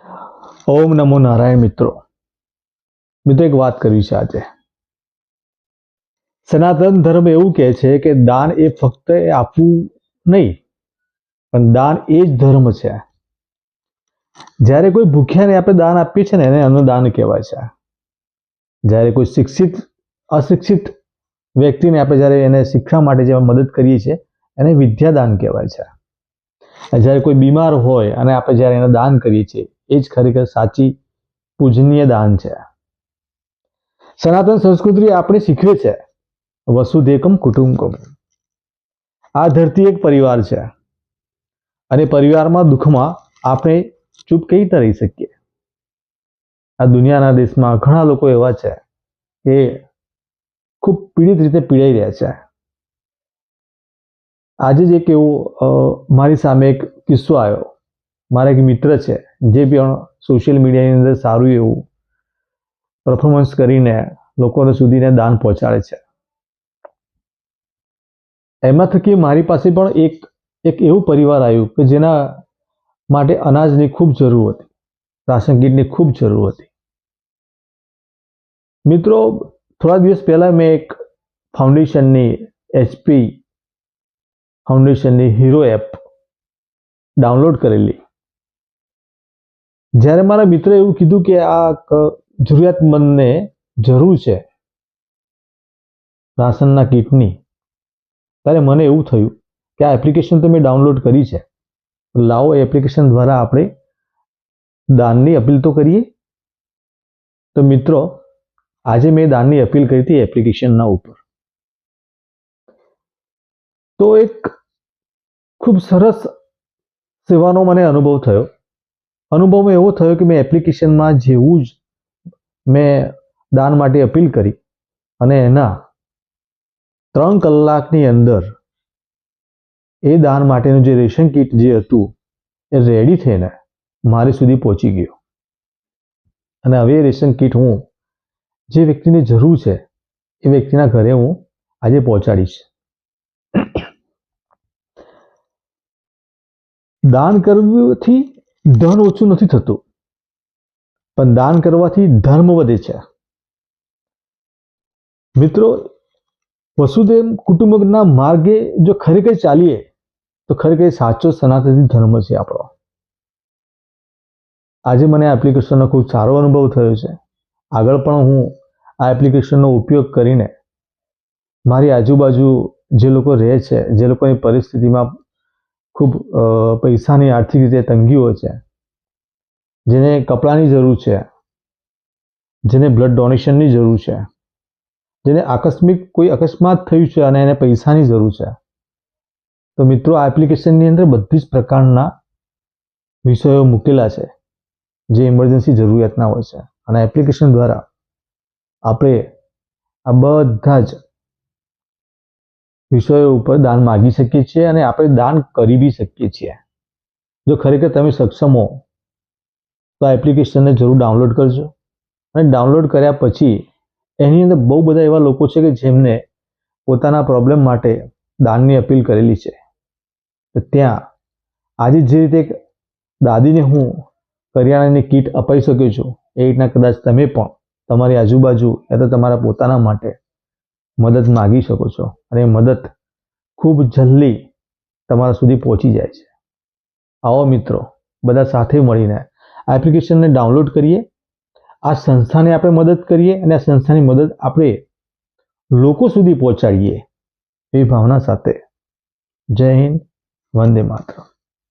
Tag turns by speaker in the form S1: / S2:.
S1: ઓમ નમો નારાયણ મિત્રો એક વાત કરવી છે આજે. સનાતન ધર્મ એવું કહે છે કે દાન એ ફક્ત આપવું નહીં, પણ દાન એ જ ધર્મ છે. જ્યારે કોઈ ભૂખ્યાને આપણે દાન આપીએ છીએ ને એને અન્નદાન કહેવાય છે. જ્યારે કોઈ અશિક્ષિત વ્યક્તિને આપણે જ્યારે એને શિક્ષા માટે જે મદદ કરીએ છીએ એને વિદ્યાદાન કહેવાય છે. જ્યારે કોઈ બીમાર હોય અને આપણે જ્યારે એને દાન કરીએ છીએ એ જ ખરેખર સાચી પૂજનીય દાન છે. સનાતન સંસ્કૃતિ આપણે શીખવે છે વસુધૈકમ કુટુંબકમ. આ ધરતી એક પરિવાર છે અને પરિવારમાં દુઃખમાં આપણે ચૂપ કઈ રીતે રહી શકીએ? આ દુનિયાના દેશમાં ઘણા લોકો એવા છે કે ખૂબ પીડિત રીતે પીડાઈ રહ્યા છે. આજે જ એક એવું મારી સામે એક કિસ્સો આવ્યો. મારા એક મિત્ર છે જે પણ સોશિયલ મીડિયાની અંદર સારું એવું પરફોર્મન્સ કરીને લોકોને સુધીને દાન પહોંચાડે છે. એમાં થકી મારી પાસે પણ એક એવું પરિવાર આવ્યું કે જેના માટે અનાજની ખૂબ જરૂર હતી, રાશન કીટની ખૂબ જરૂર હતી. મિત્રો, થોડા દિવસ પહેલા મેં એક ફાઉન્ડેશનની HP ફાઉન્ડેશનની હીરો એપ ડાઉનલોડ કરેલી. જ્યારે મારા મિત્રે એવું કીધું કે આ જરૂરિયાતમંદને જરૂર છે રાશનના કીટની, ત્યારે મને એવું થયું કે આ એપ્લિકેશન તો મેં ડાઉનલોડ કરી છે, લાવો એ એપ્લિકેશન દ્વારા આપણે દાનની અપીલ તો કરીએ. તો મિત્રો, આજે મેં દાનની અપીલ કરી હતી એપ્લિકેશનના ઉપર. તો એક ખૂબ સરસ સેવાનો મને અનુભવ થયો. અનુભવ એવો થયો કે મેં એપ્લિકેશનમાં જેવું જ મેં દાન માટે અપીલ કરી અને એના 3 કલાકની અંદર એ દાન માટેનું જે રેશન કીટ જે હતું એ રેડી થઈને મારી સુધી પહોંચી ગયો. અને હવે એ રેશન કીટ હું જે વ્યક્તિને જરૂર છે એ વ્યક્તિના ઘરે હું આજે પહોંચાડીશ. દાન કરવાથી ધન ઓછું નથી થતું, પણ દાન કરવાથી ધર્મ વધે છે. મિત્રો, વસુધૈવ કુટુંબકમના માર્ગે જો ખરેખર ચાલીએ તો ખરેખર સાચો સનાતની ધર્મ છે આપણો. આજે મને આ એપ્લિકેશનનો ખૂબ સારો અનુભવ થયો છે. આગળ પણ હું આ એપ્લિકેશનનો ઉપયોગ કરીને મારી આજુબાજુ જે લોકો રહે છે, જે લોકોની પરિસ્થિતિમાં ખૂબ પૈસાની આર્થિક રીતે તંગીઓ છે, જેને કપડાની જરૂર છે, જેને બ્લડ ડોનેશનની જરૂર છે, જેને કોઈ અકસ્માત થયું છે અને એને પૈસાની જરૂર છે, તો મિત્રો આ એપ્લિકેશનની અંદર બધી જ પ્રકારના વિષયો મૂકેલા છે જે ઇમરજન્સી જરૂરિયાતના હોય છે. અને એપ્લિકેશન દ્વારા આપણે આ બધા જ વિષયો ઉપર દાન માગી શકીએ છીએ અને આપણે દાન કરી બી શકીએ છીએ. જો ખરેખર તમે સક્ષમ હો તો આ એપ્લિકેશનને જરૂર ડાઉનલોડ કરજો. અને ડાઉનલોડ કર્યા પછી એની અંદર બહુ બધા એવા લોકો છે કે જેમને પોતાના પ્રોબ્લેમ માટે દાનની અપીલ કરેલી છે. તો ત્યાં આજે જે રીતે એક દાદીને હું કરિયાણાની કીટ અપાઈ શક્યો છું, એ રીતના કદાચ તમે પણ તમારી આજુબાજુ યા તો તમારા પોતાના માટે મદદ માગી શકો છો અને એ મદદ ખૂબ જલ્દી તમારા સુધી પહોંચી જાય છે. આવો મિત્રો, બધા સાથે મળીને આ એપ્લિકેશનને ડાઉનલોડ કરીએ, આ સંસ્થાને આપણે મદદ કરીએ અને આ સંસ્થાની મદદ આપણે લોકો સુધી પહોંચાડીએ એવી ભાવના સાથે. જય હિન્દ, વંદે માતરમ.